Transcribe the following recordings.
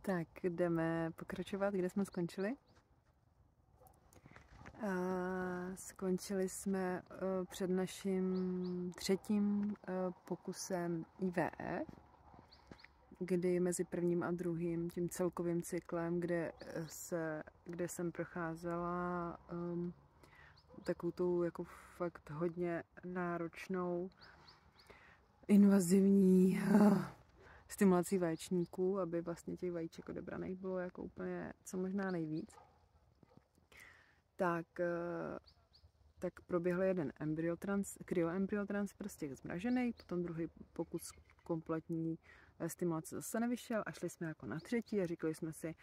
Tak jdeme pokračovat, kde jsme skončili. Skončili jsme před naším třetím pokusem IVF, kdy mezi prvním a druhým tím celkovým cyklem, kde jsem procházela takovou tou jako fakt hodně náročnou invazivní stimulací vaječníků, aby vlastně těch vajíček odebraných bylo jako úplně co možná nejvíc. Tak proběhl jeden kryoembryotransfer z těch zmražených, potom druhý pokus kompletní stimulace zase nevyšel a šli jsme jako na třetí a říkali jsme si,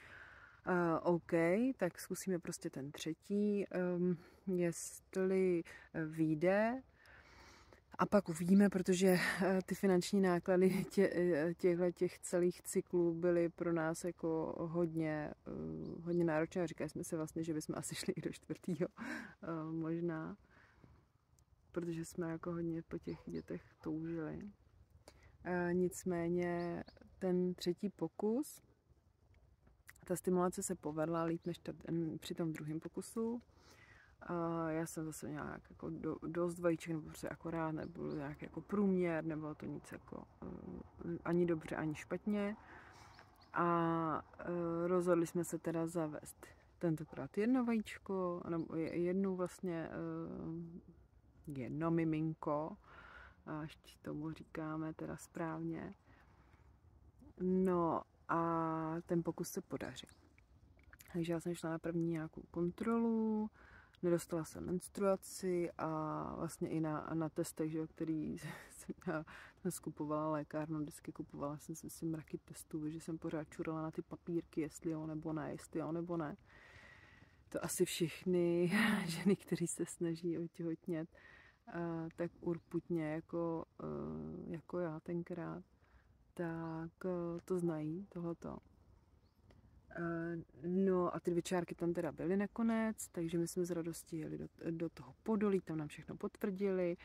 OK, tak zkusíme prostě ten třetí, jestli vyjde. A pak uvidíme, protože ty finanční náklady těch celých cyklů byly pro nás jako hodně náročné. Říkali jsme si vlastně, že bychom asi šli i do čtvrtého možná, protože jsme jako hodně po těch dětech toužili. Nicméně ten třetí pokus, ta stimulace se povedla líp než při tom druhém pokusu. Já jsem zase nějak jako dost vajíček, nebo prostě akorát, nebyl nějak jako průměr, nebylo to nic jako ani dobře, ani špatně. A rozhodli jsme se teda zavést tentokrát jedno vajíčko, nebo jednu vlastně, jedno miminko, a ještě tomu říkáme teda správně. No a ten pokus se podařil. Takže já jsem šla na první nějakou kontrolu, nedostala jsem menstruaci a vlastně i na testech, že, který jsem skupovala lékárnu, vždycky kupovala jsem si mraky testů, že jsem pořád čurala na ty papírky, jestli jo nebo ne. To asi všechny ženy, které se snaží otěhotnět, tak urputně jako já tenkrát, tak to znají, tohleto. No a ty 2 čárky tam teda byly nakonec, takže my jsme z radosti jeli do toho Podolí, tam nám všechno potvrdili,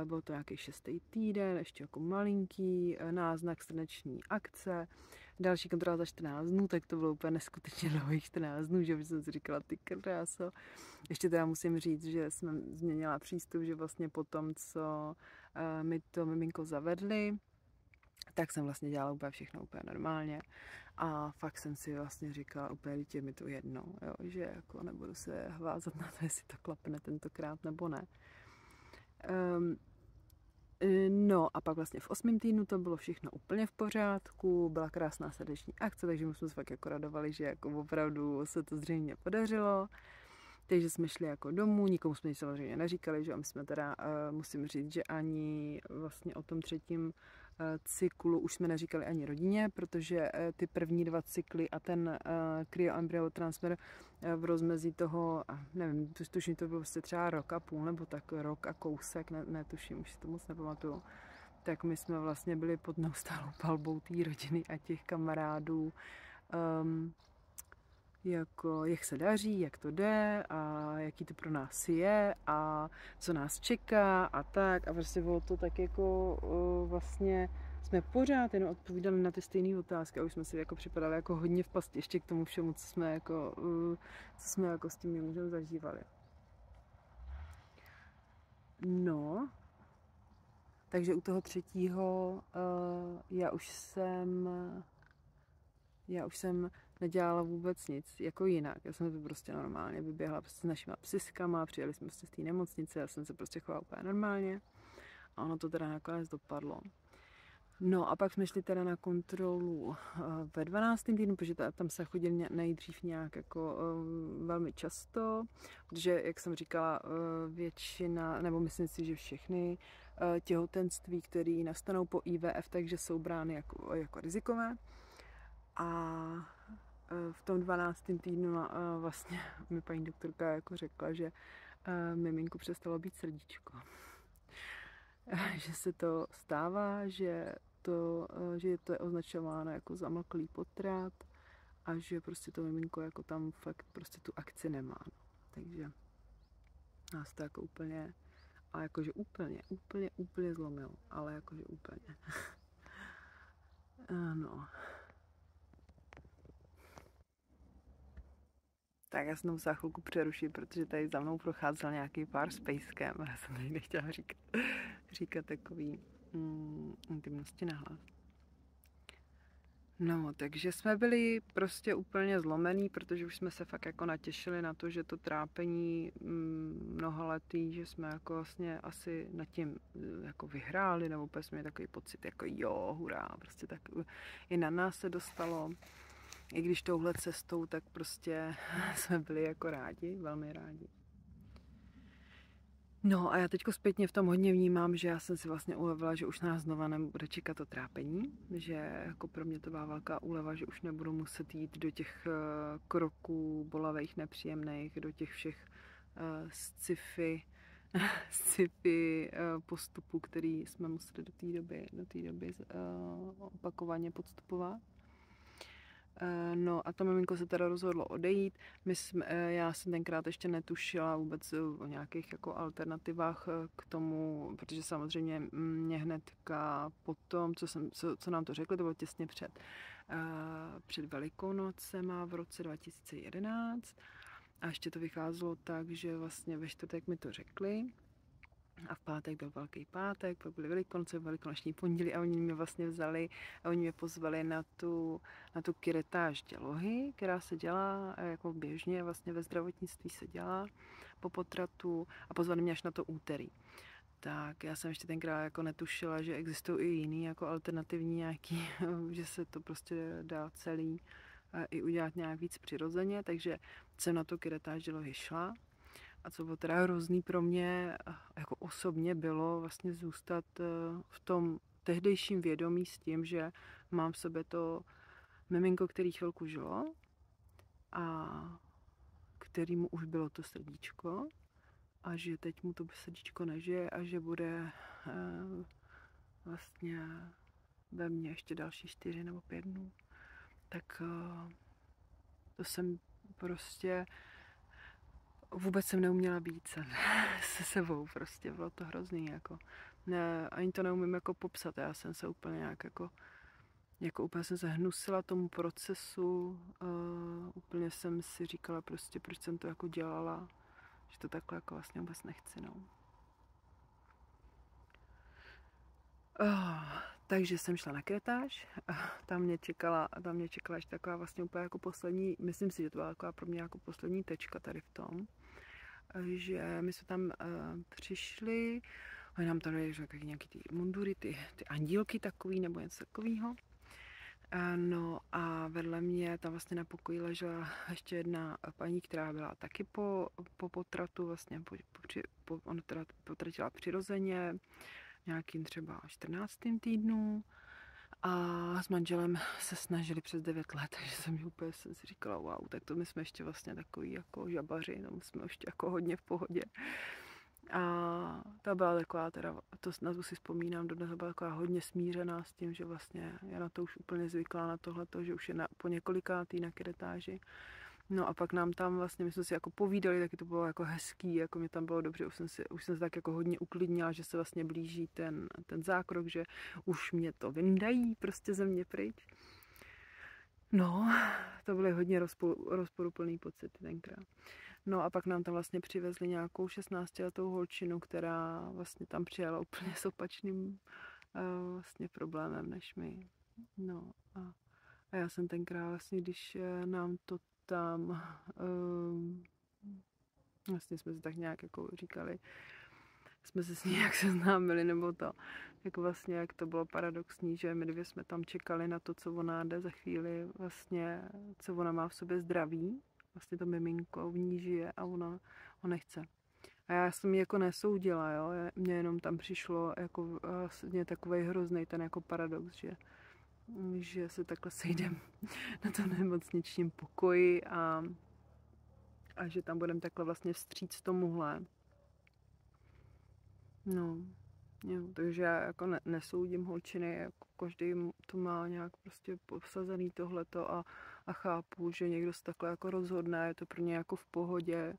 byl to nějaký 6. týden, ještě jako malinký, náznak srdeční akce, další kontrola za 14 dnů, tak to bylo úplně neskutečně dlouhých 14 dnů, že jsem si říkala, ty kráso. Ještě teda musím říct, že jsem změnila přístup, že vlastně po tom, co mi to miminko zavedli, tak jsem vlastně dělala úplně všechno úplně normálně a fakt jsem si vlastně říkala úplně, že mi to jedno, jo, že jako nebudu se hvázat na to, jestli to klapne tentokrát nebo ne. No a pak vlastně v 8. týdnu to bylo všechno úplně v pořádku, byla krásná srdeční akce, takže my jsme se fakt jako radovali, že jako opravdu se to zřejmě podařilo. Takže jsme šli jako domů, nikomu jsme samozřejmě neříkali, že a my jsme teda, musím říct, že ani vlastně o tom třetím cyklu už jsme neříkali ani rodině, protože ty první 2 cykly a ten kryoembryotransfer v rozmezí toho, nevím, tuším, to bylo prostě třeba rok a půl, nebo tak rok a kousek, netuším, už si to moc nepamatuju. Tak my jsme vlastně byli pod neustálou palbou té rodiny a těch kamarádů, jako jak se daří, jak to jde a jaký to pro nás je a co nás čeká a tak a prostě bylo to tak jako vlastně jsme pořád jenom odpovídali na ty stejné otázky a už jsme si jako připadali jako hodně v pasti ještě k tomu všemu, co jsme jako s tím mimoužem zažívali. No, takže u toho třetího já už jsem nedělala vůbec nic jako jinak. Já jsem to prostě normálně vyběhla prostě s našima psiskama, přijeli jsme prostě z té nemocnice, já jsem se prostě chovala úplně normálně a ono to teda nakonec dopadlo. No a pak jsme šli teda na kontrolu ve 12. týdnu, protože tam se chodil nejdřív nějak jako velmi často, protože, jak jsem říkala, většina, nebo myslím si, že všechny těhotenství, které nastanou po IVF, takže jsou brány jako rizikové. A v tom 12. týdnu vlastně mi paní doktorka jako řekla, že miminku přestalo být srdíčko. Že se to stává, že to je označováno jako zamlklý potrat a že prostě to miminko jako tam fakt prostě tu akci nemá. No. Takže nás to jako úplně, ale jakože úplně zlomilo, ale jakože úplně. No. Tak já jsem to musela chvilku přerušit, protože tady za mnou procházel nějaký pár s pejskem. Já jsem tady nechtěla říkat takový intimnosti nahlas. No, takže jsme byli prostě úplně zlomený, protože už jsme se fakt jako natěšili na to, že to trápení mnohaletý, že jsme jako vlastně asi nad tím jako vyhráli, nebo úplně jsme měli takový pocit, jako jo, hurá, prostě tak i na nás se dostalo. I když touhle cestou, tak prostě jsme byli jako rádi, velmi rádi. No a já teďko zpětně v tom hodně vnímám, že já jsem si vlastně ulevila, že už nás znova nebude čekat to trápení, že jako pro mě to byla velká úleva, že už nebudu muset jít do těch kroků bolavých, nepříjemných, do těch všech sci-fi postupů, který jsme museli do té doby opakovaně podstupovat. No a to miminko se teda rozhodlo odejít. Já jsem tenkrát ještě netušila vůbec o nějakých jako alternativách k tomu, protože samozřejmě mě hnedka potom, co nám to řekli, to bylo těsně před Velikonocema v roce 2011. A ještě to vycházelo tak, že vlastně ve čtvrtek mi to řekli. A v pátek byl Velký pátek, pak byly Velikonoce, Velikonoční pondělí a oni mě vlastně vzali a oni mě pozvali na tu kiretáž dělohy, která se dělá jako běžně, vlastně ve zdravotnictví se dělá po potratu a pozvali mě až na to úterý. Tak já jsem ještě tenkrát jako netušila, že existují i jiný jako alternativní nějaký, že se to prostě dá celý i udělat nějak víc přirozeně, takže jsem na tu kiretáž dělohy šla. A co bylo teda hrozný pro mě, jako osobně, bylo vlastně zůstat v tom tehdejším vědomí s tím, že mám v sobě to miminko, který chvilku žilo a kterýmu už bylo to srdíčko a že teď mu to srdíčko nežije a že bude vlastně ve mně ještě další 4 nebo 5 dnů. Tak to jsem prostě vůbec jsem neuměla být se sebou, prostě bylo to hrozný, jako ne, ani to neumím jako popsat, já jsem se úplně nějak jako úplně jsem se hnusila tomu procesu, úplně jsem si říkala prostě, proč jsem to jako dělala, že to takhle jako vlastně vůbec nechci, no. Takže jsem šla na kretáž, tam mě čekala ještě taková vlastně úplně jako poslední, myslím si, že to byla taková pro mě jako poslední tečka tady v tom, že my jsme tam přišli, oni nám tam dali nějaký ty mundury, ty andílky takový nebo něco takového. No a vedle mě tam vlastně na pokoji ležela ještě jedna paní, která byla taky po potratu, vlastně ona teda potratila přirozeně, nějakým třeba 14. týdnu. A s manželem se snažili přes 9 let, takže jsem si říkala, wow, tak to my jsme ještě vlastně takový jako žabaři, no, jsme ještě jako hodně v pohodě. A ta byla taková, teda, na to si vzpomínám, dodnes byla taková hodně smířená s tím, že vlastně je na to už úplně zvyklá na tohleto, že už je po několikátý na kiretáži. No a pak nám tam vlastně, my jsme si jako povídali, taky to bylo jako hezký, jako mi tam bylo dobře, už jsem se tak jako hodně uklidnila, že se vlastně blíží ten zákrok, že už mě to vyndají prostě ze mě pryč. No, to byly hodně rozporuplný pocity tenkrát. No a pak nám tam vlastně přivezli nějakou 16letou holčinu, která vlastně tam přijela úplně s opačným vlastně problémem než my. No a já jsem tenkrát vlastně, když nám to tam vlastně jsme si tak nějak jako říkali, jsme se s ní nějak seznámili, nebo to, jako vlastně, jak to bylo paradoxní, že my dvě jsme tam čekali na to, co ona jde za chvíli, vlastně, co ona má v sobě zdraví, vlastně to miminko v ní žije a ona ho nechce. A já jsem ji jako nesoudila, jo, mně jenom tam přišlo jako vlastně takovej hroznej ten jako paradox, že se takhle sejdeme na tom nemocničním pokoji a že tam budeme takhle vlastně vstříc tomuhle. No, jo, takže já jako nesoudím holčiny, jako každý to má nějak prostě posazený tohleto a chápu, že někdo se takhle jako rozhodne, je to pro ně jako v pohodě,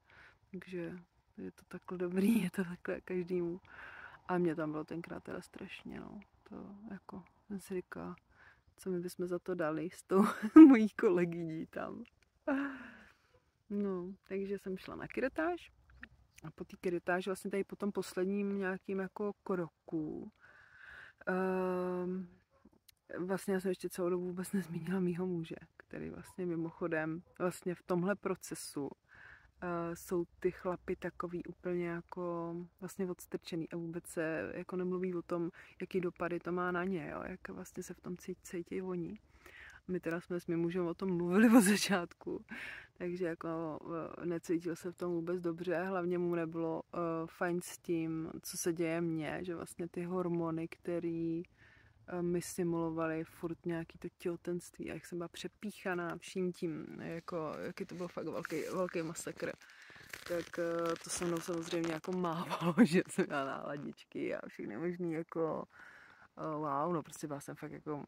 takže je to takhle dobrý, je to takhle každému. A mě tam bylo tenkrát teda strašně, no, to jako jsem si říkala, co my bychom za to dali s tou mojí kolegyní tam. No, takže jsem šla na kiretáž a po té kiretáži vlastně tady po tom posledním nějakým jako kroku vlastně já jsem ještě celou dobu vůbec nezmínila mýho muže, který vlastně mimochodem vlastně v tomhle procesu jsou ty chlapy takový úplně jako vlastně odstrčený a vůbec se jako nemluví o tom, jaký dopady to má na ně, jo? Jak vlastně se v tom cítí oni. My teda jsme s mým mužem o tom mluvili od začátku, takže jako necítil se v tom vůbec dobře, hlavně mu nebylo fajn s tím, co se děje mně, že vlastně ty hormony, které mi simulovali furt nějaký to těhotenství a jak jsem byla přepíchaná vším tím, jako, jaký to byl fakt velký masakr. Tak to se mnou samozřejmě jako mávalo, že jsem měla náladičky a všechny možný jako wow, no prostě byla jsem fakt jako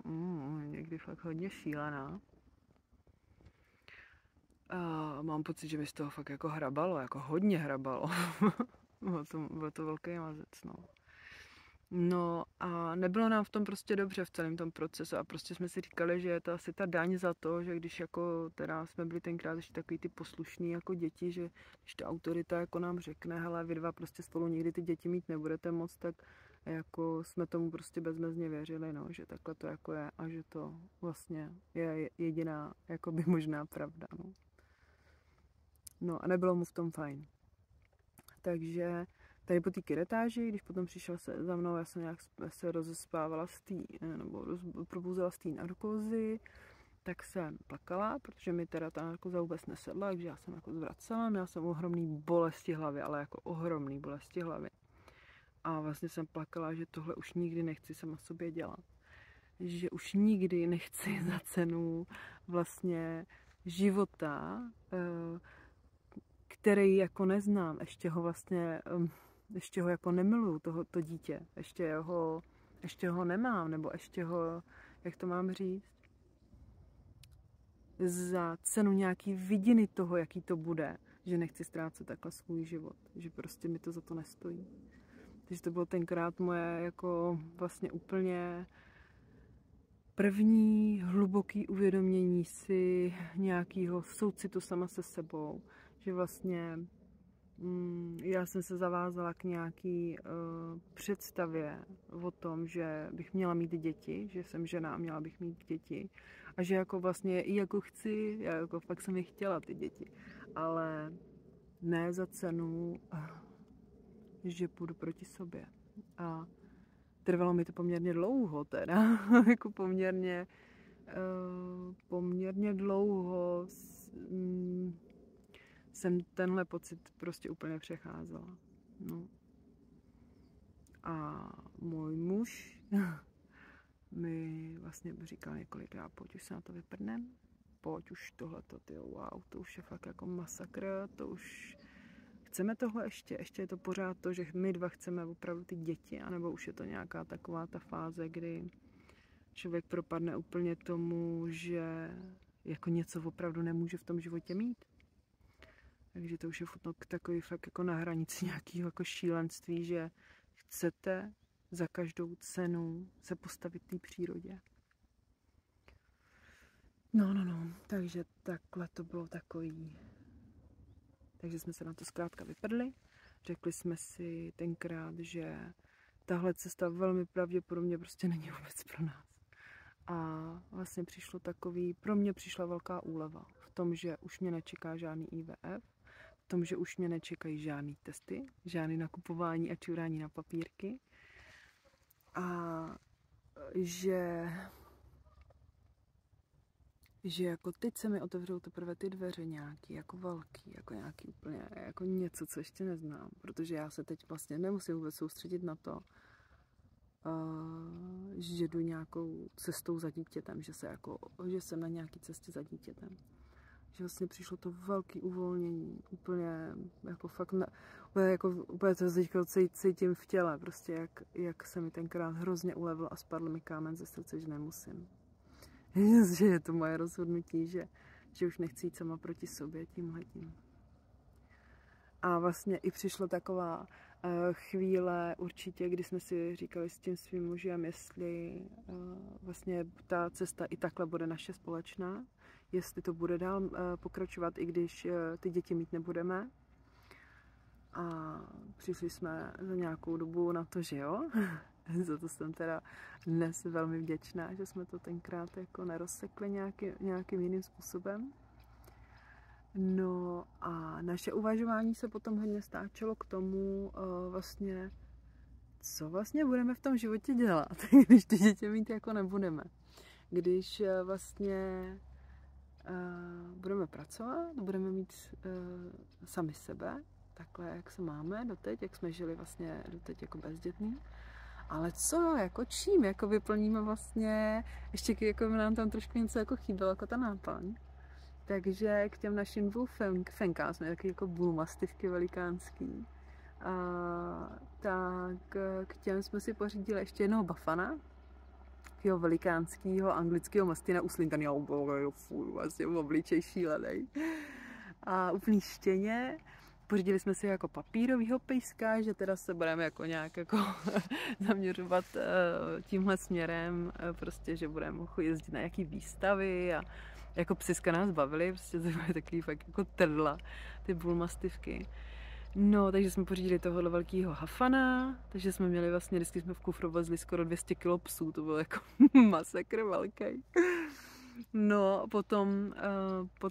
někdy fakt hodně šílená. A mám pocit, že mi z toho fakt jako hrabalo, jako hodně hrabalo. byl to velký mazec, no. No a nebylo nám v tom prostě dobře v celém tom procesu a prostě jsme si říkali, že je to asi ta daň za to, že když jako teda jsme byli tenkrát ještě takový ty poslušný jako děti, že když ta autorita jako nám řekne, hele, vy dva prostě spolu nikdy ty děti mít nebudete moc, tak jako jsme tomu prostě bezmezně věřili, no, že takhle to jako je a že to vlastně je jediná jakoby možná pravda, no. No a nebylo mu v tom fajn. Takže tady po té kiretáži, když potom přišel se za mnou, já jsem nějak se rozespávala z té, nebo probouzela z té narkózy, tak jsem plakala, protože mi teda ta narkóza vůbec nesedla, takže já jsem jako zvracela, měla jsem ohromný bolesti hlavy, ale jako ohromný bolesti hlavy. A vlastně jsem plakala, že tohle už nikdy nechci sama sobě dělat. Že už nikdy nechci za cenu vlastně života, který jako neznám, ještě ho jako nemiluju, to dítě, ještě ho nemám, nebo ještě ho, jak to mám říct, za cenu nějaký vidiny toho, jaký to bude, že nechci ztrácet takhle svůj život, že prostě mi to za to nestojí. Takže to bylo tenkrát moje jako vlastně úplně první hluboký uvědomění si nějakého soucitu sama se sebou, že vlastně já jsem se zavázala k nějaký představě o tom, že bych měla mít děti, že jsem žena a měla bych mít děti a že jako vlastně i jako chci, já jako fakt jsem je chtěla ty děti, ale ne za cenu, že půjdu proti sobě. A trvalo mi to poměrně dlouho teda, jako poměrně dlouho jsem tenhle pocit prostě úplně přecházela. No. A můj muž mi vlastně říkal několikrát, pojď už se na to vyprdnem, pojď už tohleto, wow, to už je fakt jako masakr, to už chceme tohle ještě je to pořád to, že my dva chceme opravdu ty děti, anebo už je to nějaká taková ta fáze, kdy člověk propadne úplně tomu, že jako něco opravdu nemůže v tom životě mít. Takže to už je takový fakt jako na hranici nějakého jako šílenství, že chcete za každou cenu se postavit té přírodě. No, takže takhle to bylo takový. Takže jsme se na to zkrátka vyprdli. Řekli jsme si tenkrát, že tahle cesta velmi pravděpodobně prostě není vůbec pro nás. A vlastně pro mě přišla velká úleva v tom, že už mě nečeká žádný IVF, v tom, že už mě nečekají žádný testy, žádný nakupování a čurání na papírky a že jako teď se mi otevřou teprve ty dveře nějaký, jako velký, jako nějaký úplně, jako něco, co ještě neznám, protože já se teď vlastně nemusím vůbec soustředit na to, že jdu nějakou cestou za dítětem, že jsem na nějaký cestě za dítětem. Že vlastně přišlo to velký uvolnění, úplně jako fakt, úplně to teďka cítím v těle, prostě jak se mi tenkrát hrozně ulevilo a spadl mi kámen ze srdce, že nemusím. Že je to moje rozhodnutí, že už nechci jít sama proti sobě tímhletím. A vlastně i přišla taková chvíle určitě, kdy jsme si říkali s tím svým mužem, jestli vlastně ta cesta i takhle bude naše společná, jestli to bude dál pokračovat, i když ty děti mít nebudeme. A přišli jsme za nějakou dobu na to, že jo. Za to jsem teda dnes velmi vděčná, že jsme to tenkrát jako nerozsekli nějakým jiným způsobem. No a naše uvažování se potom hodně stáčelo k tomu vlastně, co vlastně budeme v tom životě dělat, když ty děti mít jako nebudeme. Když vlastně budeme pracovat, budeme mít sami sebe, takhle, jak se máme doteď, jak jsme žili vlastně doteď jako bezdětný. Ale co, jako čím, jako vyplníme vlastně, ještě jako nám tam trošku něco jako chybělo, jako ta náplň. Takže k těm našim dvou fenkám jsme taky jako bulmastivky velikánský. Tak k těm jsme si pořídili ještě jednoho bafana, takového velikánského anglického mastina uslinkaného, vlastně v obličej šílenej. A úplný štěně. Pořídili jsme si jako papírovýho pejska, že teda se budeme jako nějak jako zaměřovat tímhle směrem, prostě, že budeme jezdit na nějaký výstavy a jako psiska nás bavily, prostě to byly takový fakt jako trdla, ty bulmastivky. No, takže jsme pořídili tohohle velkýho hafana, takže jsme měli vlastně, vždycky jsme v kufru vezli skoro 200 kg psů, to byl jako masakr velký. No, potom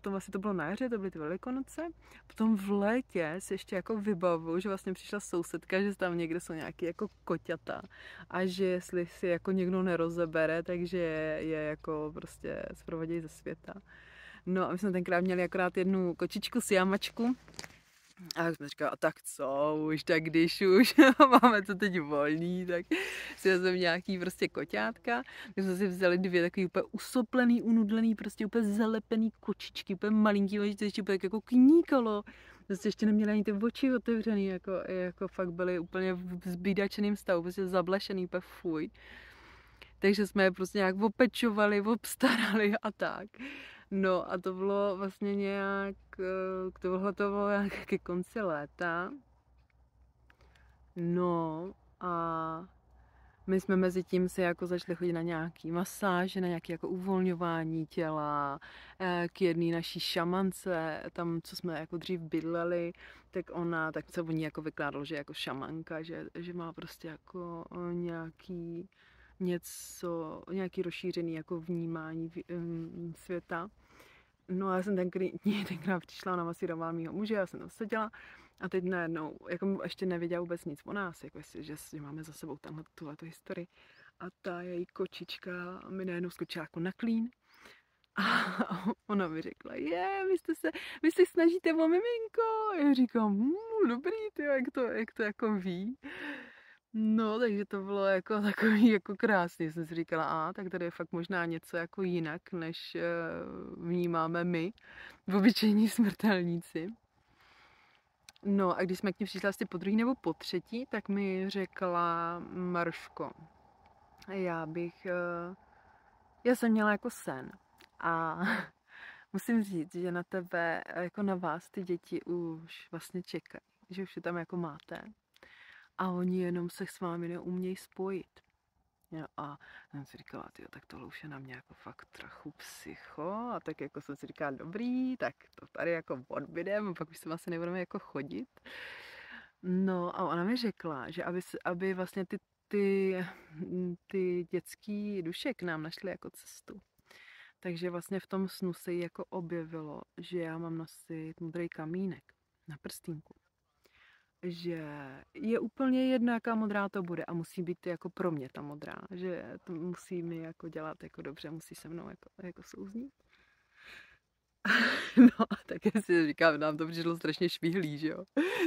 vlastně to bylo na jaře, to byly ty Velikonoce. Potom v létě si ještě jako vybavuju, že vlastně přišla sousedka, že tam někde jsou nějaký jako koťata a že jestli si jako někdo nerozebere, takže je jako prostě zprovodějí ze světa. No a my jsme tenkrát měli akorát jednu kočičku siamačku. A jak jsme říkali, a tak co, už tak když už máme to teď volný, tak si vezmeme nějaký prostě koťátka. Tak jsme si vzali dvě takový úplně usoplený, unudlený, prostě úplně zalepený kočičky, úplně malinký, že to ještě úplně jako kníkalo. Prostě ještě neměli ani ty oči otevřený, jako fakt byly úplně v zbídačeným stavu, prostě zablešený, úplně fuj. Takže jsme je prostě nějak opečovali, obstarali a tak. No a to bylo vlastně nějak, tohle to bylo nějak ke konci léta. No a my jsme mezi tím si jako začali chodit na nějaký masáže, na nějaké jako uvolňování těla, k jedné naší šamance, tam, co jsme jako dřív bydleli, tak se o ní jako vykládalo, že je jako šamanka, že má prostě jako nějaký rozšířený jako vnímání světa. No a já jsem tenkrát přišla, ona masírovala mýho muže, já jsem tam seděla a teď najednou, jako ještě nevěděla vůbec nic o nás, jako že máme za sebou tuhletu historii. A ta její kočička mi najednou skočila jako na klín a ona mi řekla, vy se snažíte o miminko. A já říkám, dobrý, tyjo, jak to jako ví. No, takže to bylo jako takový jako krásný. Jsem si říkala, tak tady je fakt možná něco jako jinak, než vnímáme my, obyčejní smrtelníci. No a když jsme k ní přišli asi po druhý nebo po třetí, tak mi řekla, Maruško, já jsem měla jako sen a musím říct, že na tebe, jako na vás ty děti už vlastně čekají, že už je tam jako máte. A oni jenom se s vámi neumějí spojit. Jo, a jsem si říkala, tak tohle už je na mě jako fakt trochu psycho. A tak jako jsem si říkala, dobrý, tak to tady jako odbydem, a pak už se vlastně nebudeme jako chodit. No a ona mi řekla, že aby vlastně ty dětský duše k nám našly jako cestu. Takže vlastně v tom snu se jí jako objevilo, že já mám nosit modrý kamínek na prstínku. Že je úplně jedno, jaká modrá to bude a musí být jako pro mě ta modrá, že to musí mi jako dělat jako dobře, musí se mnou jako souznít. No a také si říkám, nám to přišlo strašně švihlý, že jo.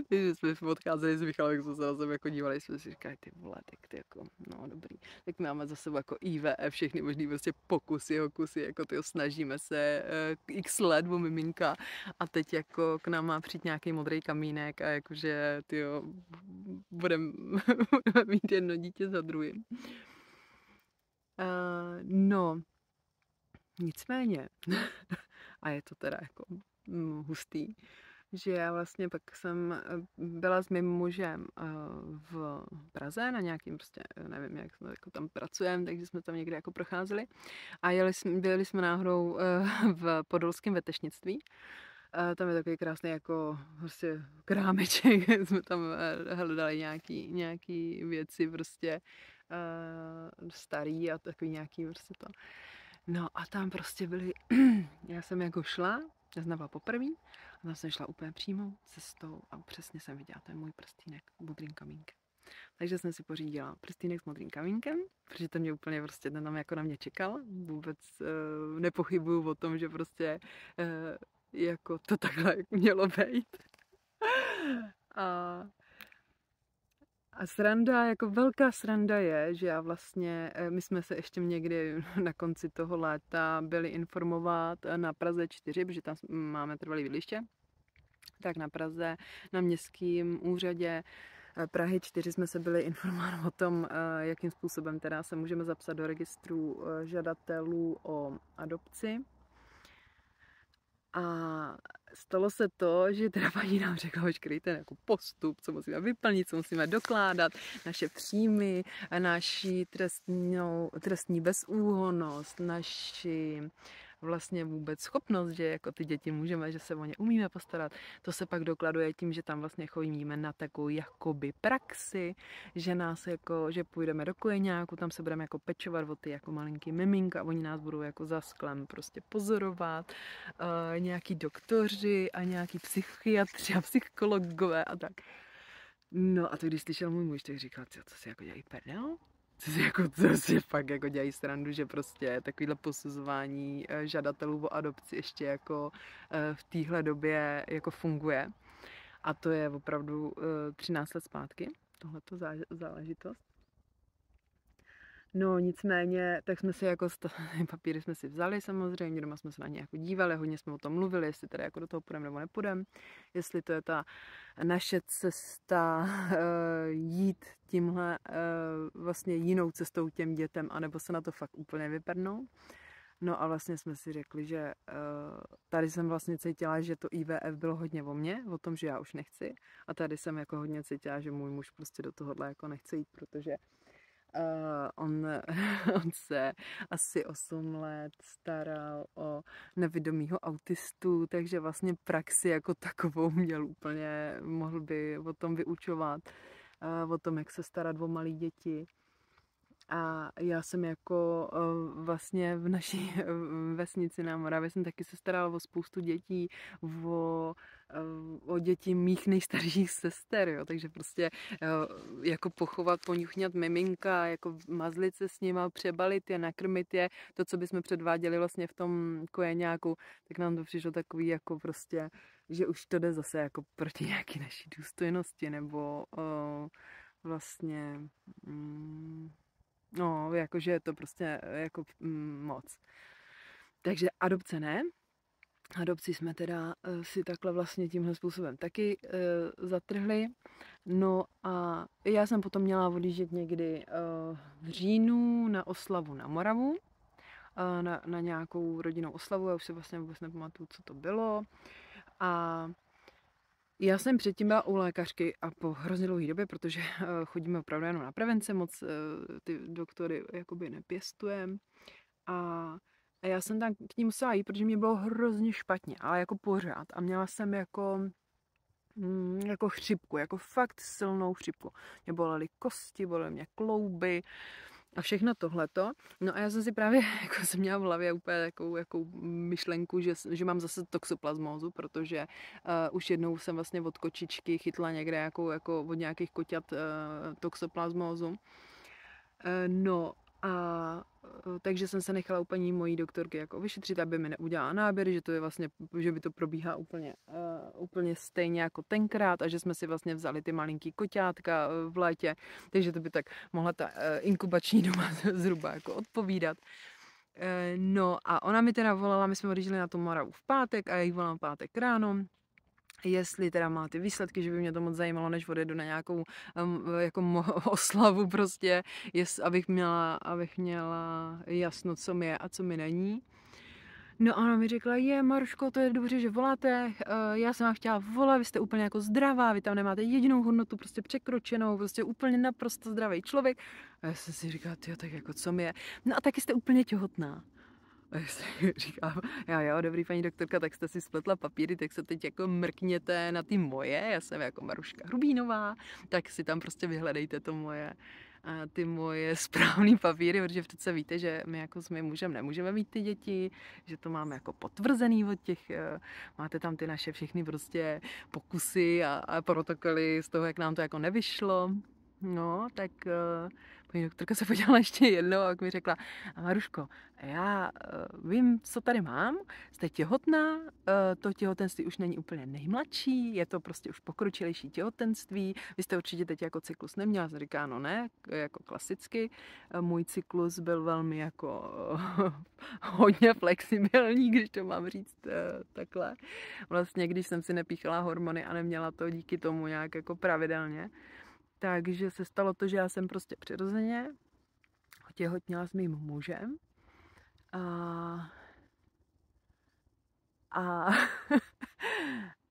Takže jsme odcházeli s Michalem, jak jsme se na sebe jako dívali, jsme si říkali, ty vole, tak ty jako, no dobrý. Tak máme za sebou jako IVF, všechny možný prostě pokusy, jako tyjo, snažíme se x let o miminka a teď jako k nám má přijít nějaký modrý kamínek a jakože, tyjo, budeme mít jedno dítě za druhým. No, nicméně, a je to teda jako hustý, že já vlastně pak jsem byla s mým mužem v Praze na nějakým prostě, nevím, jak jsme jako tam pracujeme, takže jsme tam někde jako procházeli a byli jsme náhodou v podolském vetešnictví. Tam je takový krásný jako prostě krámeček, jsme tam hledali nějaký věci prostě starý a takový nějaký prostě to. No a tam prostě byly, já jsem jako šla, já jsem byla poprvé, a tam jsem šla úplně přímou cestou a přesně jsem viděla ten můj prstýnek s modrým kamínkem. Takže jsem si pořídila prstýnek s modrým kamínkem, protože ten mě úplně prostě ten tam jako na mě čekal. Vůbec nepochybuju o tom, že prostě jako to takhle mělo být. A sranda, jako velká sranda je, že já vlastně, my jsme se ještě někdy na konci toho léta byli informovat na Praze 4, protože tam máme trvalé bydliště, tak na Praze, na městském úřadě Prahy 4 jsme se byli informovat o tom, jakým způsobem teda se můžeme zapsat do registru žadatelů o adopci. A stalo se to, že teda paní nám řekla veškerý ten jako postup, co musíme vyplnit, co musíme dokládat, naše příjmy, naši trestní bezúhonnost, naši vlastně vůbec schopnost, že jako ty děti můžeme, že se o ně umíme postarat. To se pak dokladuje tím, že tam vlastně chodíme na takovou jakoby praxi, že nás jako, že půjdeme do kojeňáku, tam se budeme jako pečovat o ty jako malinký miminka a oni nás budou jako za sklem prostě pozorovat, nějaký doktoři a nějaký psychiatři a psychologové a tak. No a to když slyšel můj muž, tak říkal, co si jako dělají prdel? Co si fakt jako dělají srandu, že prostě takovýhle posuzování žadatelů o adopci ještě jako v téhle době jako funguje. A to je opravdu 13 let zpátky, tohleto záležitost. No nicméně, tak jsme si jako papíry jsme si vzali samozřejmě, doma jsme se na ně jako dívali, hodně jsme o tom mluvili, jestli teda jako do toho půjdeme nebo nepůjdeme, jestli to je ta naše cesta jít tímhle vlastně jinou cestou těm dětem, anebo se na to fakt úplně vyprdnou. No a vlastně jsme si řekli, že tady jsem vlastně cítila, že to IVF bylo hodně o mně, o tom, že já už nechci. A tady jsem jako hodně cítila, že můj muž prostě do tohohle jako nechce jít, protože on se asi 8 let staral o nevidomýho autistu, takže vlastně praxi jako takovou měl úplně, mohl by o tom vyučovat, o tom, jak se starat o malé děti. A já jsem jako vlastně v naší vesnici na Moravě jsem taky se starala o spoustu dětí, o děti mých nejstarších sester, jo. Takže prostě jako pochovat, poňuchňat miminka, jako mazlit se s nima, přebalit je, nakrmit je, to, co bychom předváděli vlastně v tom kojeňáku, tak nám to přišlo takový jako prostě, že už to jde zase jako proti nějaký naší důstojnosti, nebo vlastně no, jakože je to prostě jako moc. Takže adopce ne. Adopci jsme teda si takhle vlastně tímhle způsobem taky zatrhli. No a já jsem potom měla odjíždět někdy v říjnu na oslavu na Moravu. Na nějakou rodinnou oslavu, já už se vlastně vůbec nepamatuju, co to bylo. A já jsem předtím byla u lékařky a po hrozně dlouhé době, protože chodíme opravdu jenom na prevence, moc ty doktory jakoby nepěstujeme. A já jsem tam k ní musela jít, protože mě bylo hrozně špatně, ale jako pořád. A měla jsem jako chřipku, jako fakt silnou chřipku. Mě bolely kosti, bolely mě klouby a všechno tohleto. No a já jsem si právě, jako jsem měla v hlavě úplně takovou myšlenku, že mám zase toxoplasmózu, protože už jednou jsem vlastně od kočičky chytla někde jako od nějakých koťat toxoplasmózu. No a takže jsem se nechala úplně mojí doktorky jako vyšetřit, aby mi neudělala náběry, že to je vlastně, že by to probíhá úplně stejně jako tenkrát a že jsme si vlastně vzali ty malinký koťátka v létě, takže to by tak mohla ta inkubační doba zhruba jako odpovídat. No a ona mi teda volala, my jsme odjížděli na tu Moravu v pátek a já jí volám v pátek ráno, jestli teda má ty výsledky, že by mě to moc zajímalo, než odjedu na nějakou jako oslavu prostě, abych měla jasno, co mi je a co mi není. No a ona mi řekla, Maruško, to je dobře, že voláte, já jsem vám chtěla volat, vy jste úplně jako zdravá, vy tam nemáte jedinou hodnotu prostě překročenou, prostě úplně naprosto zdravý člověk. A já jsem si říkala, tyjo, tak jako co mi je? No a taky jste úplně těhotná. A já si říkám, jo, dobrý paní doktorka, tak jste si spletla papíry, tak se teď jako mrkněte na ty moje, já jsem jako Maruška Hrubínová, tak si tam prostě vyhledejte to moje, ty moje správný papíry, protože přece víte, že my jako s mým mužem nemůžeme mít ty děti, že to máme jako potvrzený od těch, máte tam ty naše všechny prostě pokusy a protokoly z toho, jak nám to jako nevyšlo. No, tak paní doktorka se podívala ještě jednou a mi řekla, Maruško, já vím, co tady mám, jste těhotná, to těhotenství už není úplně nejmladší, je to prostě už pokročilejší těhotenství, vy jste určitě teď jako cyklus neměla, jsem říká, no ne, jako klasicky, můj cyklus byl velmi jako hodně flexibilní, když to mám říct takhle. Vlastně, když jsem si nepíchala hormony a neměla to díky tomu nějak jako pravidelně, takže se stalo to, že já jsem prostě přirozeně otěhotněla s mým mužem a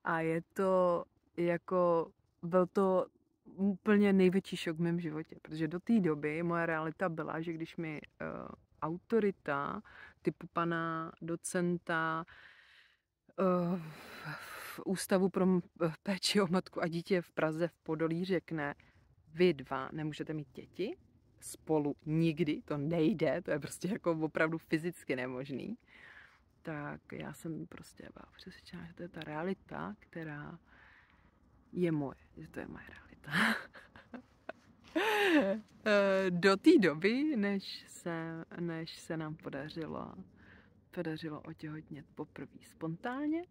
a je to jako, byl to úplně největší šok v mém životě, protože do té doby moje realita byla, že když mi autorita typu pana docenta v Ústavu pro péči o matku a dítě v Praze v Podolí řekne, vy dva nemůžete mít děti spolu nikdy, to nejde, to je prostě jako opravdu fyzicky nemožný, tak já jsem prostě byla přesvědčená, že to je ta realita, která je moje, že to je moje realita. Do té doby, než se nám podařilo otěhotnět poprvé spontánně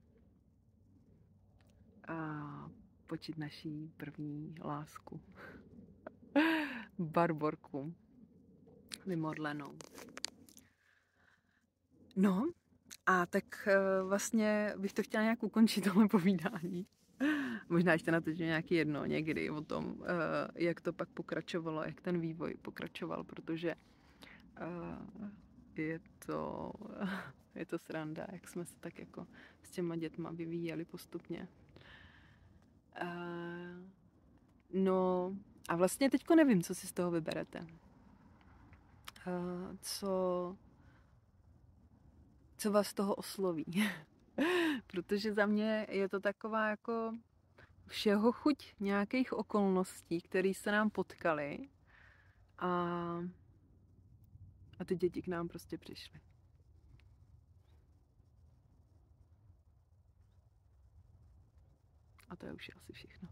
a počít naší první lásku. Barborku vymodlenou. No a tak vlastně bych to chtěla nějak ukončit tohle povídání. Možná ještě natočím nějaký jedno někdy o tom, jak to pak pokračovalo, jak ten vývoj pokračoval, protože je to sranda, jak jsme se tak jako s těma dětma vyvíjeli postupně. No a vlastně teďko nevím, co si z toho vyberete. Co vás z toho osloví. Protože za mě je to taková jako všeho chuť nějakých okolností, které se nám potkaly a ty děti k nám prostě přišly. A to je už asi všechno.